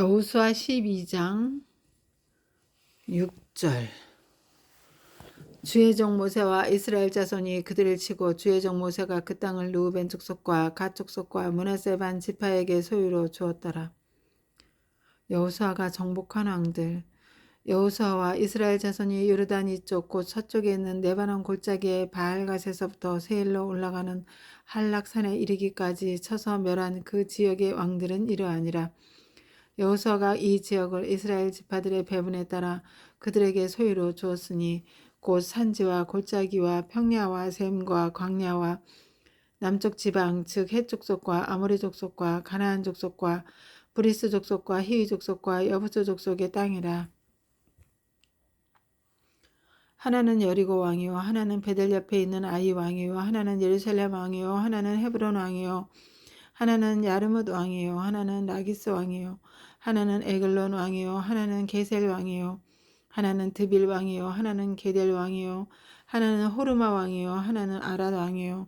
여호수아 12장 6절. 주의 종 모세와 이스라엘 자손이 그들을 치고 주의 종 모세가 그 땅을 르우벤 족속과 갓 족속과 므낫세 반 지파에게 소유로 주었더라. 여호수아가 정복한 왕들. 여호수아와 이스라엘 자손이 요르단 이쪽 곧 서쪽에 있는 레바논 골짜기의 바알갓에서부터 세일로 올라가는 할락산에 이르기까지 쳐서 멸한 그 지역의 왕들은 이러하니라. 여호수아가 이 지역을 이스라엘 지파들의 배분에 따라 그들에게 소유로 주었으니 곧 산지와 골짜기와 평야와 샘과 광야와 남쪽 지방 즉 헷 족속과 아모리 족속과 가나안 족속과 브리스 족속과 히위 족속과 여부스 족속의 땅이라. 하나는 여리고 왕이요 하나는 베델 옆에 있는 아이 왕이요 하나는 예루살렘 왕이요 하나는 헤브론 왕이요 하나는 야르뭇 왕이요 하나는 라기스 왕이요 하나는 에글론 왕이요 하나는 게셀 왕이요 하나는 드빌 왕이요 하나는 게델 왕이요 하나는 호르마 왕이요 하나는 아랏 왕이요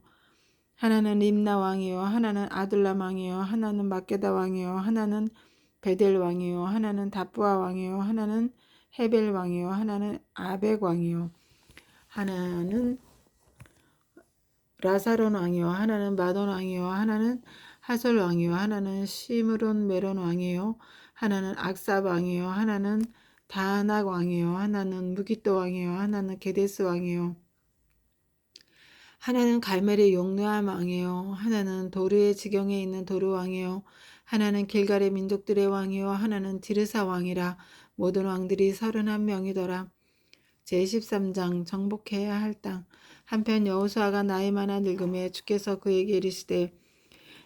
하나는 림나 왕이요 하나는 아둘람 왕이요 하나는 막게다 왕이요 하나는 베델 왕이요 하나는 다부아 왕이요 하나는 헤벨 왕이요 하나는 아벡 왕이요 하나는 라사론 왕이요 하나는 마돈 왕이요 하나는 하솔 왕이요 하나는 시므론 메론 왕이요 하나는 악삽 왕이요 하나는 다낙 왕이요 하나는 무기또 왕이요 하나는 게데스 왕이요 하나는 갈멜의 용르암 왕이요 하나는 도르의 지경에 있는 도르 왕이요 하나는 길갈의 민족들의 왕이요 하나는 디르사 왕이라. 모든 왕들이 31명이더라. 제13장 정복해야 할 땅. 한편 여호수아가 나이 많아 늙음에 주께서 그에게 이르시되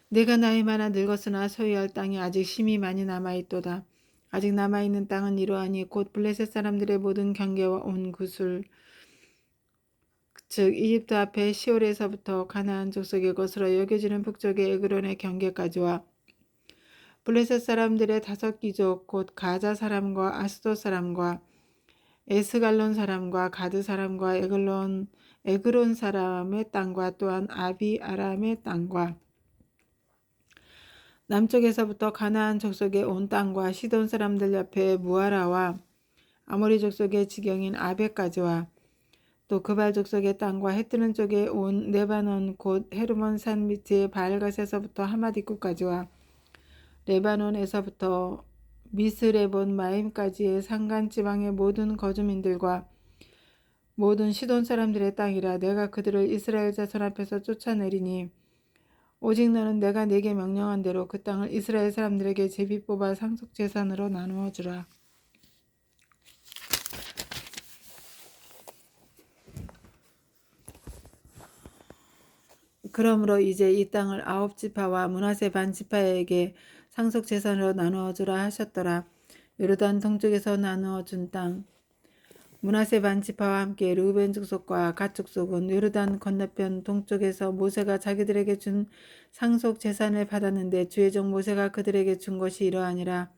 내가 나이 많아 늙었으나 소유할 땅이 아직 심히 많이 남아있도다. 아직 남아있는 땅은 이러하니 곧 블레셋 사람들의 모든 경계와 온 구술 즉 이집트 앞에 시올에서부터 가나안 족속의 것으로 여겨지는 북쪽의 에그론의 경계까지와 블레셋 사람들의 5귀족 곧 가자 사람과 아스돗 사람과 에스갈론 사람과 가드 사람과 에그론 사람의 땅과 또한 아비 아람의 땅과 남쪽에서부터 가나안 족속의 온 땅과 시돈 사람들 옆에 무아라와 아모리 족속의 지경인 아벡까지와 또 그발 족속의 땅과 해뜨는 쪽에 온 레바논 곧 헤르몬 산 밑의 바알갓에서부터 하맛 입구까지와 레바논에서부터 미스레본 마임까지의 산간 지방의 모든 거주민들과 모든 시돈 사람들의 땅이라. 내가 그들을 이스라엘 자손 앞에서 쫓아내리니 오직 너는 내가 네게 명령한 대로 그 땅을 이스라엘 사람들에게 제비 뽑아 상속 재산으로 나누어 주라. 그러므로 이제 이 땅을 9지파와 므낫세 반 지파에게 상속 재산으로 나누어 주라 하셨더라. 요르단 동쪽에서 나누어 준 땅. 므낫세 반 지파와 함께 르우벤 족속과 갓 족속은 요르단 건너편 동쪽에서 모세가 자기들에게 준 상속 재산을 받았는데 주의 종 모세가 그들에게 준 것이 이러하니라.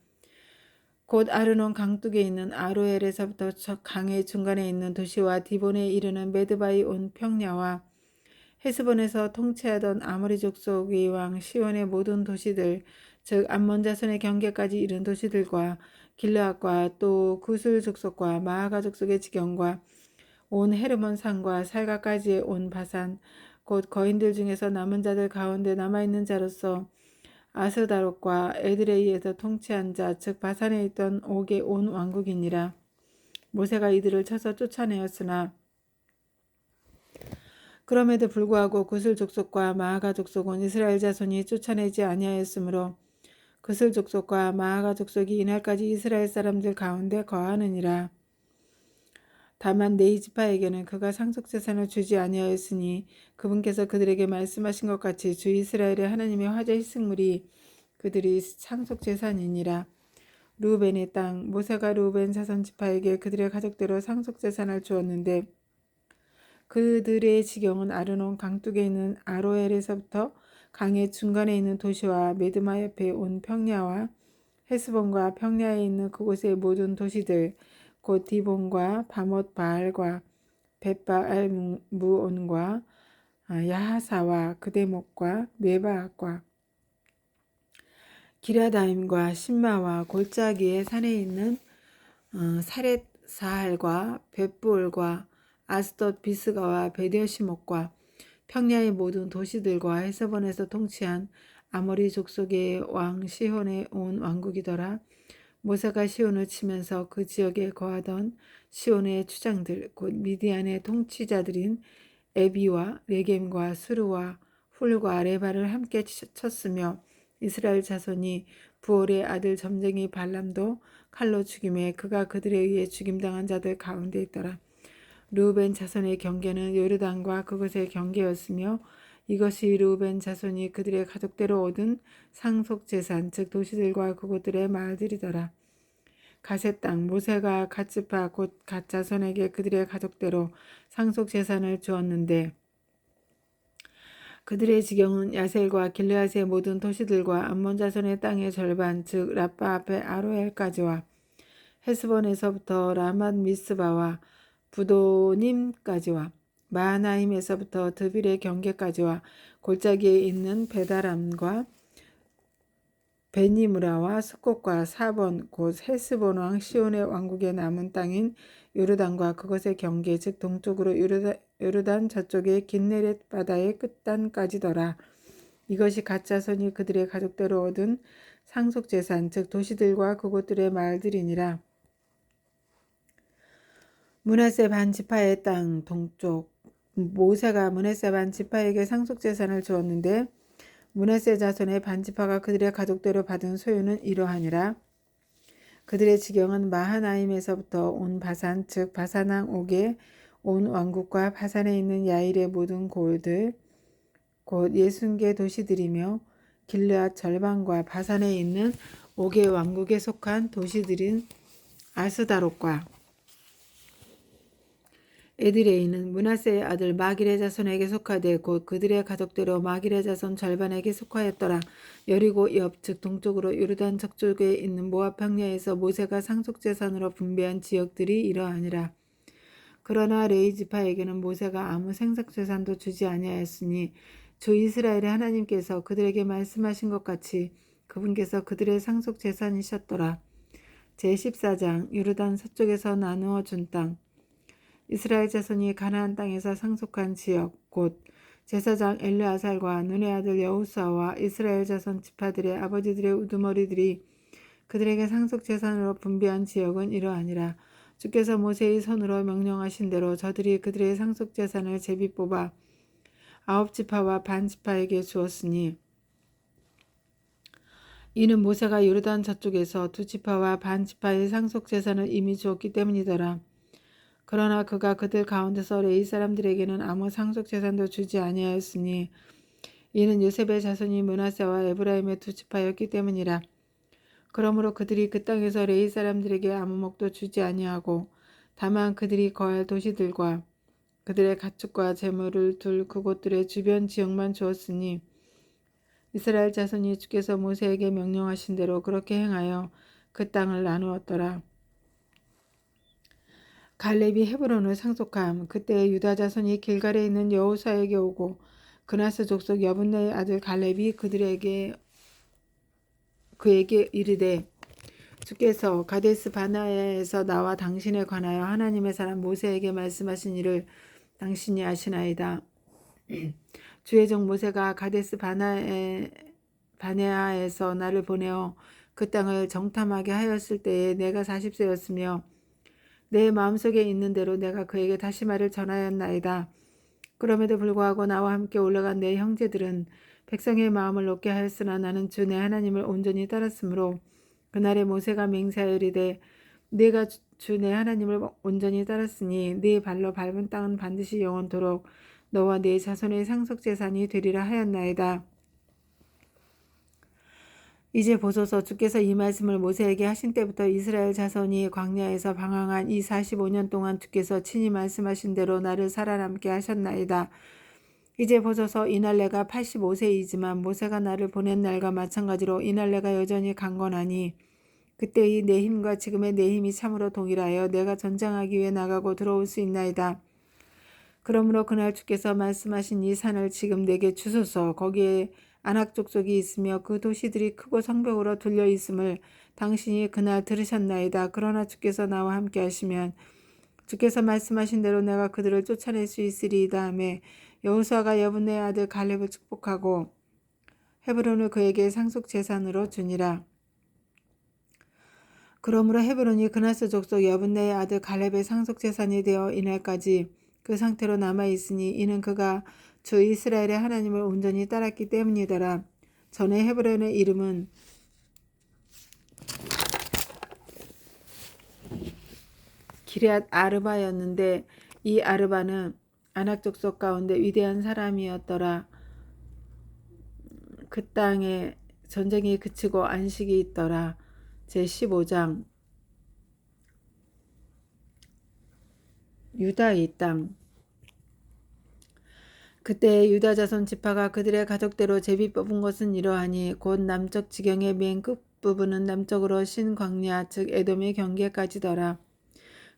곧 아르논 강둑에 있는 아로엘에서부터 강의 중간에 있는 도시와 디본에 이르는 메드바이 온 평야와 헤스본에서 통치하던 아모리 족속의 왕 시온의 모든 도시들 즉 암몬 자손의 경계까지 이른 도시들과 길르앗과 또 구술 족속과 마아가 족속의 지경과 온 헤르몬 산과 살가까지의 온 바산 곧 거인들 중에서 남은 자들 가운데 남아있는 자로서 아스다롯과 에드레이에서 통치한 자 즉 바산에 있던 옥의 온 왕국이니라. 모세가 이들을 쳐서 쫓아내었으나 그럼에도 불구하고 구슬 족속과 마아가 족속은 이스라엘 자손이 쫓아내지 아니하였으므로 구슬 족속과 마아가 족속이 이날까지 이스라엘 사람들 가운데 거하느니라. 다만 네이 지파에게는 그가 상속 재산을 주지 아니하였으니 그분께서 그들에게 말씀하신 것 같이 주 이스라엘의 하나님의 화제 희생물이 그들이 상속 재산이니라. 르우벤의 땅. 모세가 르우벤 자손 지파에게 그들의 가족대로 상속 재산을 주었는데 그들의 지경은 아르논 강둑에 있는 아로엘에서부터 강의 중간에 있는 도시와 메드마 옆에 온 평야와 헤스본과 평야에 있는 그곳의 모든 도시들 곧 디본과 바못 바알과 벳바알 무온과 야하사와 그대목과 메바악과 기라다임과 신마와 골짜기의 산에 있는 사렛사할과 벳불과 아스돗 비스가와 베델시목과 평야의 모든 도시들과 헤스본에서 통치한 아모리 족속의 왕 시혼의 온 왕국이더라. 모세가 시온을 치면서 그 지역에 거하던 시온의 추장들 곧 미디안의 통치자들인 에비와 레겜과 수르와 훌과 레바를 함께 쳤으며 이스라엘 자손이 부올의 아들 점쟁이 발람도 칼로 죽임에 그가 그들에 의해 죽임당한 자들 가운데 있더라. 르우벤 자손의 경계는 요르단과 그것의 경계였으며 이것이 르우벤 자손이 그들의 가족대로 얻은 상속 재산 즉 도시들과 그곳들의 마을들이더라. 가셋 땅 모세가 갓지파 곧 갓 자손에게 그들의 가족대로 상속 재산을 주었는데 그들의 지경은 야셀과 길르앗의 모든 도시들과 암몬 자손의 땅의 절반 즉 라빠 앞에 아로엘까지와 헤스본에서부터 라맛 미스바와 부도님까지와 마하나임에서부터 드빌의 경계까지와 골짜기에 있는 베다람과 베니무라와 스콧과 사본 곧 헤스본 왕 시온의 왕국의 남은 땅인 요르단과 그것의 경계 즉 동쪽으로 요르단 저쪽의 긴네렛 바다의 끝단까지더라. 이것이 갓 자손이 그들의 가족대로 얻은 상속 재산 즉 도시들과 그곳들의 마을들이니라. 므낫세 반 지파의 땅 동쪽 모세가 므낫세 반 지파에게 상속 재산을 주었는데 므낫세 자손의 반 지파가 그들의 가족대로 받은 소유는 이러하니라. 그들의 지경은 마하나임에서부터 온 바산 즉 바산왕 옥의 온 왕국과 바산에 있는 야일의 모든 고을들 곧 60개 도시들이며 길르앗 절반과 바산에 있는 옥의 왕국에 속한 도시들인 아스다롯과 에드레이는 므낫세의 아들 마길의 자손에게 속하되 곧 그들의 가족대로 마길의 자손 절반에게 속하였더라. 여리고 옆 즉 동쪽으로 요르단 저쪽에 있는 모압 평야에서 모세가 상속재산으로 분배한 지역들이 이러하니라. 그러나 레위 지파에게는 모세가 아무 생산재산도 주지 아니하였으니 주 이스라엘의 하나님께서 그들에게 말씀하신 것 같이 그분께서 그들의 상속재산이셨더라. 제14장 요르단 서쪽에서 나누어 준 땅 이스라엘 자손이 가나안 땅에서 상속한 지역 곧 제사장 엘르아살과 눈의 아들 여호수아와 이스라엘 자손 지파들의 아버지들의 우두머리들이 그들에게 상속 재산으로 분배한 지역은 이러하니라. 주께서 모세의 손으로 명령하신 대로 저들이 그들의 상속 재산을 제비 뽑아 9지파와 반 지파에게 주었으니 이는 모세가 요르단 저쪽에서 2지파와 반 지파의 상속 재산을 이미 주었기 때문이더라. 그러나 그가 그들 가운데서 레위 사람들에게는 아무 상속 재산도 주지 아니하였으니 이는 요셉의 자손이 므낫세와 에브라임의 2지파였기 때문이라. 그러므로 그들이 그 땅에서 레위 사람들에게 아무 목도 주지 아니하고 다만 그들이 거할 도시들과 그들의 가축과 재물을 둘 그곳들의 주변 지역만 주었으니 이스라엘 자손이 주께서 모세에게 명령하신 대로 그렇게 행하여 그 땅을 나누었더라. 갈렙이 헤브론을 상속함. 그때 유다 자손이 길갈에 있는 여호수아에게 오고 그나스 족속 여분네의 아들 갈렙이 그에게 이르되 주께서 가데스 바네아에서 나와 당신에 관하여 하나님의 사람 모세에게 말씀하신 일을 당신이 아시나이다. 주의 종 모세가 가데스 바네아에서 나를 보내어 그 땅을 정탐하게 하였을 때에 내가 40세였으며 내 마음속에 있는 대로 내가 그에게 다시 말을 전하였나이다. 그럼에도 불구하고 나와 함께 올라간 내 형제들은 백성의 마음을 높게 하였으나 나는 주 내 하나님을 온전히 따랐으므로 그날에 모세가 맹세하여 이르되 내가 주 내 하나님을 온전히 따랐으니 네 발로 밟은 땅은 반드시 영원토록 너와 네 자손의 상속재산이 되리라 하였나이다. 이제 보소서 주께서 이 말씀을 모세에게 하신 때부터 이스라엘 자손이 광야에서 방황한 이 45년 동안 주께서 친히 말씀하신 대로 나를 살아남게 하셨나이다. 이제 보소서 이날 내가 85세이지만 모세가 나를 보낸 날과 마찬가지로 이날 내가 여전히 강건하니 그때의 내 힘과 지금의 내 힘이 참으로 동일하여 내가 전장하기 위해 나가고 들어올 수 있나이다. 그러므로 그날 주께서 말씀하신 이 산을 지금 내게 주소서. 거기에 아낙 족속이 있으며 그 도시들이 크고 성벽으로 둘려 있음을 당신이 그날 들으셨나이다. 그러나 주께서 나와 함께 하시면 주께서 말씀하신 대로 내가 그들을 쫓아낼 수 있으리이다 하며 여호수아가 여분의 아들 갈렙을 축복하고 헤브론을 그에게 상속 재산으로 주니라. 그러므로 헤브론이 그나스 족속 여분네의 아들 갈렙의 상속 재산이 되어 이날까지 그 상태로 남아 있으니 이는 그가 주 이스라엘의 하나님을 온전히 따랐기 때문이더라. 전에 헤브론의 이름은 기럇 아르바였는데 이 아르바는 아낙 족속 가운데 위대한 사람이었더라. 그 땅에 전쟁이 그치고 안식이 있더라. 제15장 유다의 땅. 그때 유다 자손 지파가 그들의 가족대로 제비 뽑은 것은 이러하니 곧 남쪽 지경의 맨 끝부분은 남쪽으로 신광야 즉 에돔의 경계까지더라.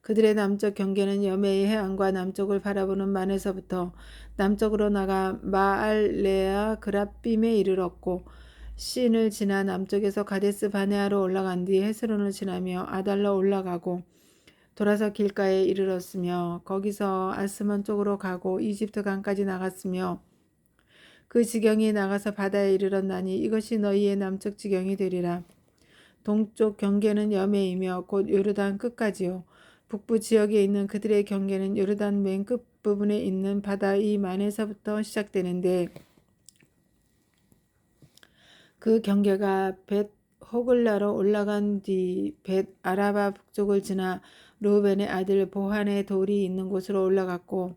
그들의 남쪽 경계는 여메의 해안과 남쪽을 바라보는 만에서부터 남쪽으로 나가 마알레아 그랏빔에 이르렀고 신을 지나 남쪽에서 가데스 바네아로 올라간 뒤 헤스론을 지나며 아달로 올라가고 돌아서 길가에 이르렀으며 거기서 아스몬 쪽으로 가고 이집트 강까지 나갔으며 그 지경이 나가서 바다에 이르렀나니 이것이 너희의 남쪽 지경이 되리라. 동쪽 경계는 여메이며 곧 요르단 끝까지요. 북부 지역에 있는 그들의 경계는 요르단 맨 끝부분에 있는 바다 이 만에서부터 시작되는데 그 경계가 벳 호글라로 올라간 뒤 벳 아라바 북쪽을 지나 르우벤의 아들 보한의 돌이 있는 곳으로 올라갔고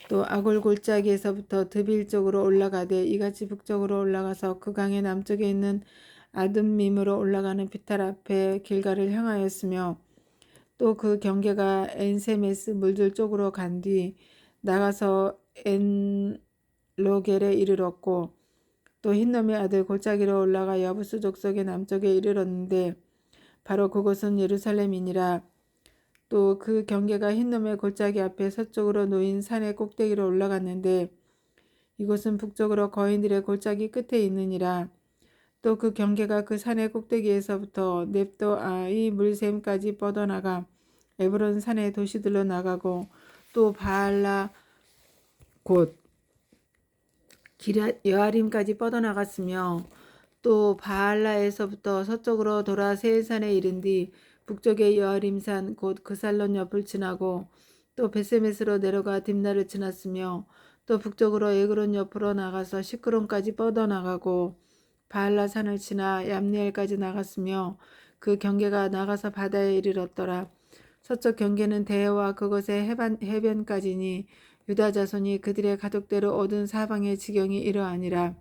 또 아골 골짜기에서부터 드빌 쪽으로 올라가되 이같이 북쪽으로 올라가서 그 강의 남쪽에 있는 아둠밈으로 올라가는 피탈 앞에 길가를 향하였으며 또 그 경계가 엔세메스 물들 쪽으로 간 뒤 나가서 엔로겔에 이르렀고 또 흰놈의 아들 골짜기로 올라가 여부스 족속의 남쪽에 이르렀는데 바로 그곳은 예루살렘이니라. 또 그 경계가 흰놈의 골짜기 앞에 서쪽으로 놓인 산의 꼭대기로 올라갔는데 이곳은 북쪽으로 거인들의 골짜기 끝에 있느니라. 또 그 경계가 그 산의 꼭대기에서부터 넵도아의 물샘까지 뻗어나가 에브론 산의 도시들로 나가고 또 바알라 곧 기럇 여아림까지 뻗어나갔으며 또 바알라에서부터 서쪽으로 돌아 세일산에 이른 뒤 북쪽의 여아림산 곧 그살론 옆을 지나고 또 베세메스로 내려가 딥나를 지났으며 또 북쪽으로 에그론 옆으로 나가서 시크론까지 뻗어나가고 바알라산을 지나 얌니엘까지 나갔으며 그 경계가 나가서 바다에 이르렀더라. 서쪽 경계는 대해와 그것의 해변까지니 유다 자손이 그들의 가족대로 얻은 사방의 지경이 이러하니라.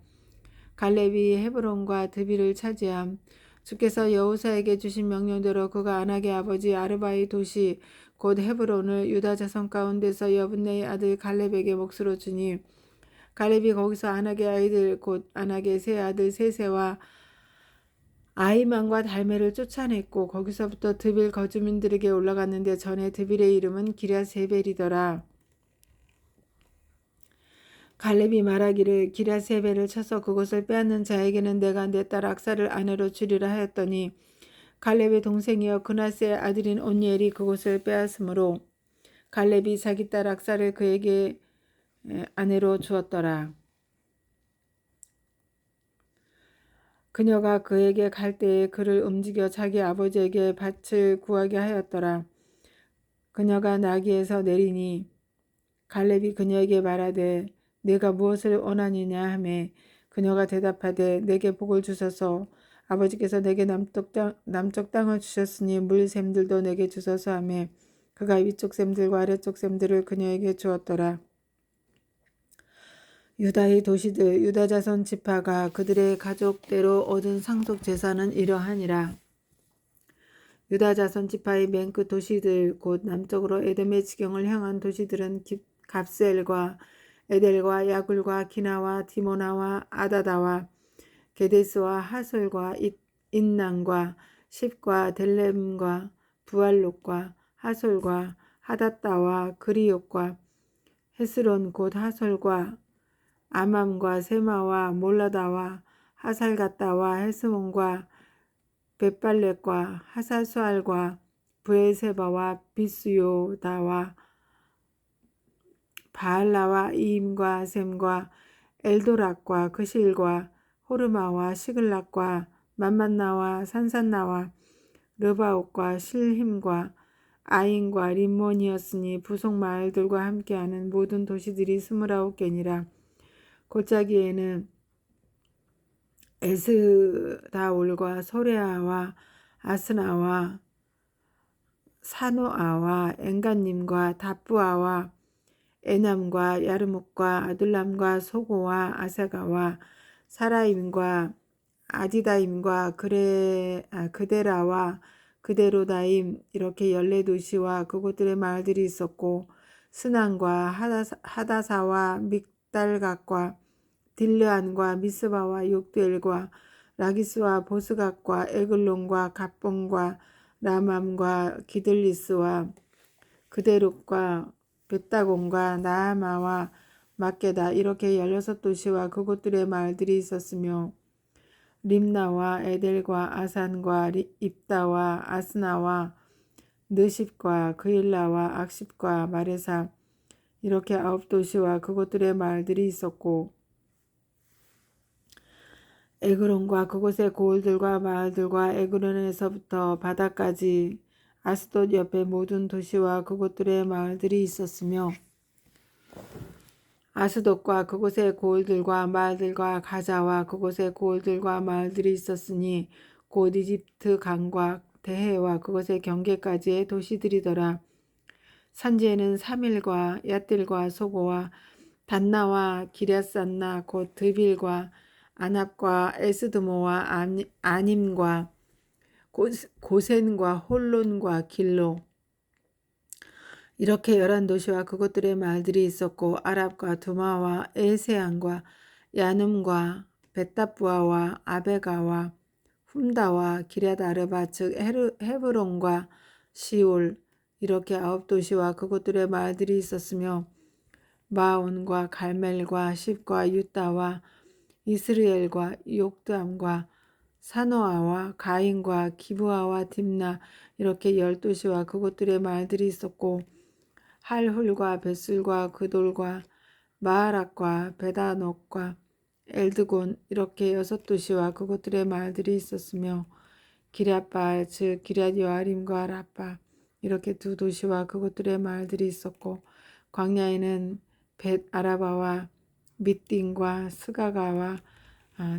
갈렙이 헤브론과 드빌을 차지함. 주께서 여호사에게 주신 명령대로 그가 아낙의 아버지 아르바의 도시 곧 헤브론을 유다 자손 가운데서 여분네의 아들 갈렙에게 몫으로 주니 갈렙이 거기서 아낙의 아이들 곧 아낙의 세 아들 세세와 아히만과 달메를 쫓아냈고 거기서부터 드빌 거주민들에게 올라갔는데 전에 드빌의 이름은 기럇세벨이더라. 갈렙이 말하기를 기럇세벨을 쳐서 그곳을 빼앗는 자에게는 내가 내 딸 악사를 아내로 주리라 하였더니 갈렙의 동생이여 그나스의 아들인 온니엘이 그곳을 빼앗으므로 갈렙이 자기 딸 악사를 그에게 아내로 주었더라. 그녀가 그에게 갈 때에 그를 움직여 자기 아버지에게 밭을 구하게 하였더라. 그녀가 나귀에서 내리니 갈렙이 그녀에게 말하되 네가 무엇을 원하느냐 하매 그녀가 대답하되 내게 복을 주소서 아버지께서 내게 남쪽 땅을 주셨으니 물샘들도 내게 주소서 하매 그가 위쪽 샘들과 아래쪽 샘들을 그녀에게 주었더라. 유다의 도시들 유다 자손 지파가 그들의 가족대로 얻은 상속 재산은 이러하니라. 유다 자손 지파의 맨 끝 도시들 곧 남쪽으로 에돔의 지경을 향한 도시들은 갑셀과 에델과 야굴과 기나와 디모나와 아다다와 게데스와 하솔과 인난과 십과 델렘과 부알롯과 하솔과 하닷다와 그리옥과 헤스론 곧 하솔과 아맘과 세마와 몰라다와 하살갓다와 헤스몬과 벳발렛과 하사수알과 브에세바와 비스요다와 바알라와 이임과 셈과 엘도락과 그실과 호르마와 시글락과 만만나와 산산나와 르바옥과 실힘과 아인과 림몬이었으니 부속 마을들과 함께하는 모든 도시들이 29개니라. 골짜기에는 에스다올과 소레아와 아스나와 사노아와 엔간님과 다부아와 에남과 야르묵과 아둘람과 소고와 아세가와 사라임과 아디다임과 그데라와 그데로다임 이렇게 14도시와 그곳들의 마을들이 있었고 스난과 하다사와 믹달각과 딜르안과 미스바와 욕두엘과 라기스와 보스각과 에글론과 갑봉과 라맘과 기들리스와 그데룩과 벳다곤과 나아마와 막게다 이렇게 16도시와 그곳들의 마을들이 있었으며 림나와 에델과 아산과 입다와 아스나와 느십과 그일라와 악십과 마레사 이렇게 9도시와 그곳들의 마을들이 있었고 에그론과 그곳의 고을들과 마을들과 에그론에서부터 바다까지 아스돗 옆에 모든 도시와 그곳들의 마을들이 있었으며 아스돗과 그곳의 고을들과 마을들과 가자와 그곳의 고을들과 마을들이 있었으니 곧 이집트 강과 대해와 그곳의 경계까지의 도시들이더라. 산지에는 사밀과 얏딜과 소고와 단나와 기랴산나 곧 드빌과 아납과 에스드모와 아님과 고센과 홀론과 길로 이렇게 11도시와 그곳들의 마을들이 있었고 아랍과 두마와 에세안과 야눔과 벳다부아와 아베가와 훔다와 기랴다르바 즉 헤브론과 시올 이렇게 9도시와 그곳들의 마을들이 있었으며 마온과 갈멜과 십과 유다와 이스르엘과 욕드암과 사노아와 가인과 기브아와 딥나 이렇게 10도시와 그곳들의 마을들이 있었고 할훌과 벳술과 그돌과 마하락과 베다녹과 엘드곤 이렇게 6도시와 그곳들의 마을들이 있었으며 기럇바알 즉 기럇여아림과 라빠 이렇게 2도시와 그곳들의 마을들이 있었고 광야에는 벳 아라바와 밑딘과 스가가와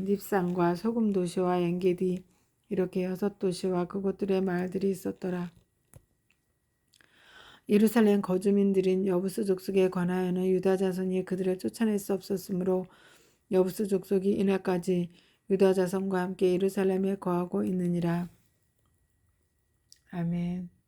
닙산과 소금도시와 엔게디 이렇게 6도시와 그곳들의 마을들이 있었더라. 예루살렘 거주민들인 여부스 족속에 관하여는 유다 자손이 그들을 쫓아낼 수 없었으므로 여부스 족속이 이날까지 유다 자손과 함께 예루살렘에 거하고 있느니라. 아멘.